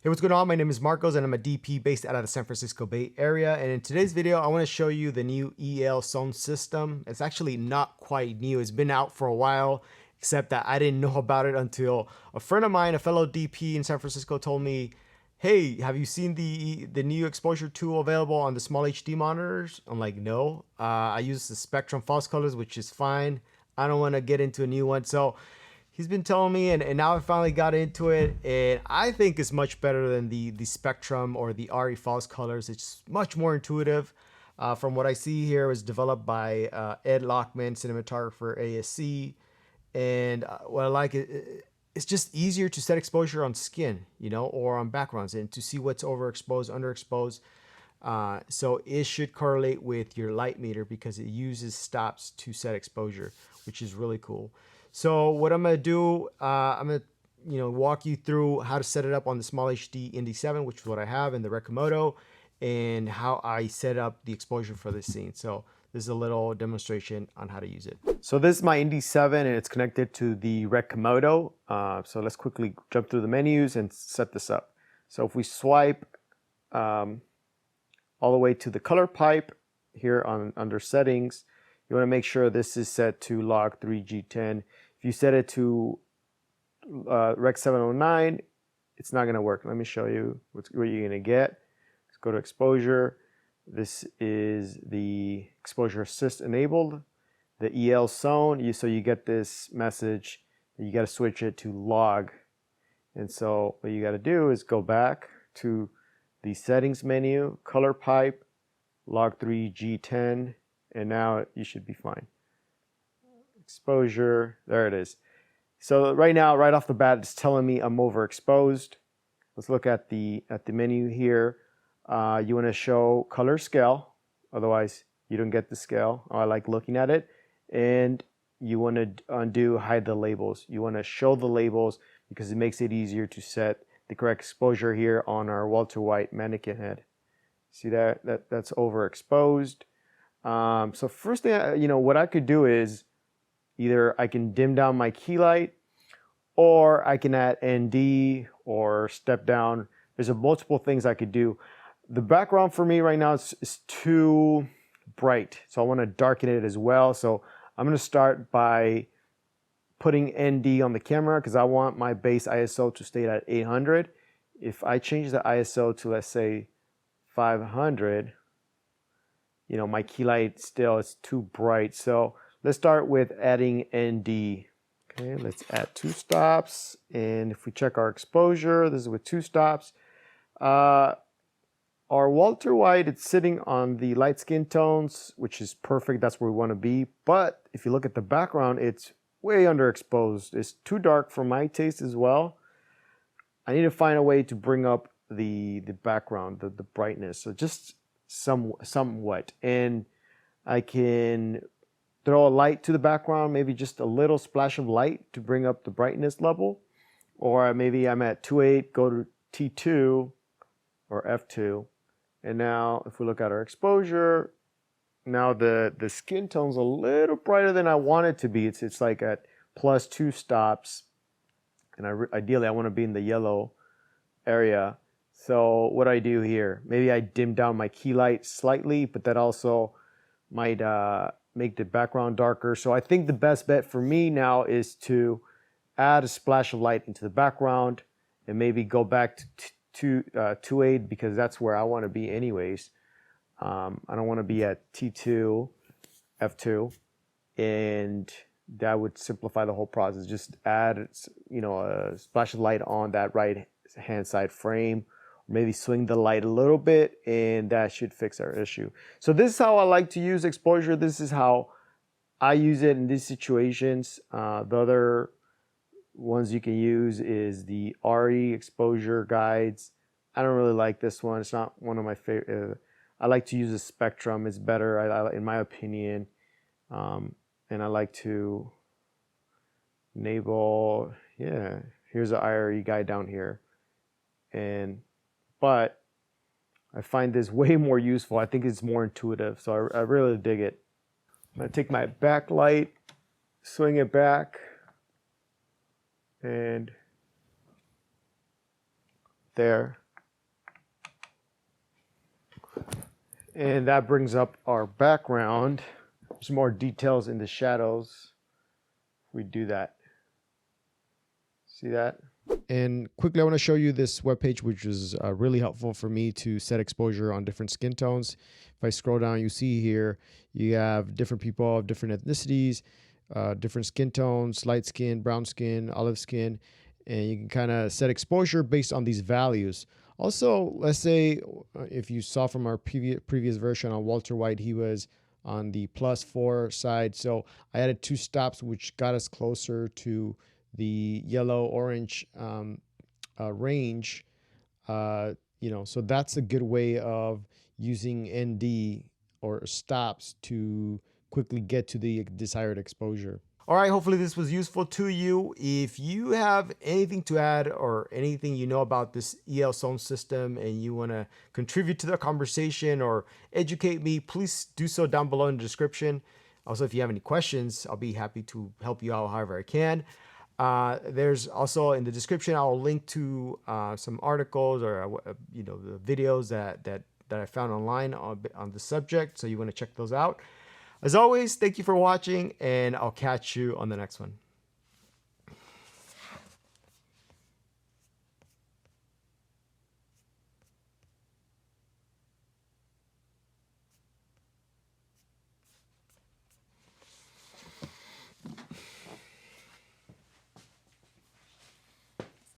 Hey, what's going on? My name is Marcos and I'm a DP based out of the San Francisco Bay Area. And in today's video, I want to show you the new EL sound system. It's actually not quite new. It's been out for a while, except that I didn't know about it until a friend of mine, a fellow DP in San Francisco, told me, hey, have you seen the new exposure tool available on the SmallHD monitors? I'm like, no. I use the Spectrum false colors, which is fine. I don't want to get into a new one. So he's been telling me, and now I finally got into it, and I think it's much better than the Spectrum or the Arri false colors. It's much more intuitive. From what I see here, it was developed by Ed Lockman, cinematographer, ASC, and what I like it's just easier to set exposure on skin, or on backgrounds, and to see what's overexposed, underexposed. So it should correlate with your light meter because it uses stops to set exposure, which is really cool. So what I'm gonna do, I'm gonna walk you through how to set it up on the SmallHD Indie7, which is what I have in the Recomodo, and how I set up the exposure for this scene. So this is a little demonstration on how to use it. So this is my Indie7 and it's connected to the Recomodo. So let's quickly jump through the menus and set this up. So if we swipe all the way to the color pipe here under settings, you want to make sure this is set to log 3G10. If you set it to Rec 709, it's not going to work. Let me show you what you're going to get. Let's go to exposure. This is the exposure assist enabled, the EL zone. So you get this message that you got to switch it to log. And so what you got to do is go back to the settings menu, color pipe, log 3G10, and now you should be fine. Exposure, there it is. So right now, right off the bat, it's telling me I'm overexposed. Let's look at the menu here. You want to show color scale, otherwise you don't get the scale. I like looking at it. And you want to undo hide the labels. You want to show the labels because it makes it easier to set the correct exposure here on our Walter White mannequin head. See that's overexposed. So first thing, what I could do is either I can dim down my key light, or I can add ND or step down. There's multiple things I could do. The background for me right now is too bright, so I want to darken it as well. So I'm going to start by putting ND on the camera because I want my base ISO to stay at 800. If I change the ISO to, let's say, 500, my key light still is too bright. So let's start with adding ND. Okay, let's add 2 stops. And if we check our exposure, this is with 2 stops. Our Walter White, it's sitting on the light skin tones, which is perfect. That's where we want to be. But if you look at the background, it's way underexposed. It's too dark for my taste as well. I need to find a way to bring up the background, the brightness. So just somewhat. And I can throw a light to the background, maybe just a little splash of light to bring up the brightness level. Or maybe I'm at 2.8, go to T2 or F2. And now if we look at our exposure, now the skin tone's a little brighter than I want it to be. It's like at plus 2 stops. And ideally I want to be in the yellow area. So what I do here, maybe I dim down my key light slightly, but that also might make the background darker. So I think the best bet for me now is to add a splash of light into the background and maybe go back to 2.8 because that's where I want to be anyways. I don't want to be at T2, F2, and that would simplify the whole process. Just add, a splash of light on that right hand side frame, or maybe swing the light a little bit, and that should fix our issue. So this is how I like to use exposure. This is how I use it in these situations. The other ones you can use is the Arri exposure guides. I don't really like this one. It's not one of my favorite. I like to use a Spectrum. It's better, in my opinion. And I like to enable, here's an Arri guide down here. But I find this way more useful. I think it's more intuitive, so I really dig it. I'm gonna take my backlight, swing it back, and there. And that brings up our background. There's more details in the shadows. We do that. See that? And quickly, I want to show you this webpage, which is really helpful for me to set exposure on different skin tones. If I scroll down, you see here, you have different people of different ethnicities, different skin tones, light skin, brown skin, olive skin, and you can kind of set exposure based on these values. Also, let's say if you saw from our previous version on Walter White, he was on the +4 side. So I added 2 stops, which got us closer to the yellow-orange range. So that's a good way of using ND or stops to quickly get to the desired exposure. All right, hopefully this was useful to you. If you have anything to add or anything you know about this EL sound system and you want to contribute to the conversation or educate me, please do so down below in the description. Also, if you have any questions, I'll be happy to help you out however I can. There's also in the description, I'll link to some articles or the videos that I found online on the subject, so you want to check those out. As always, thank you for watching, and I'll catch you on the next one.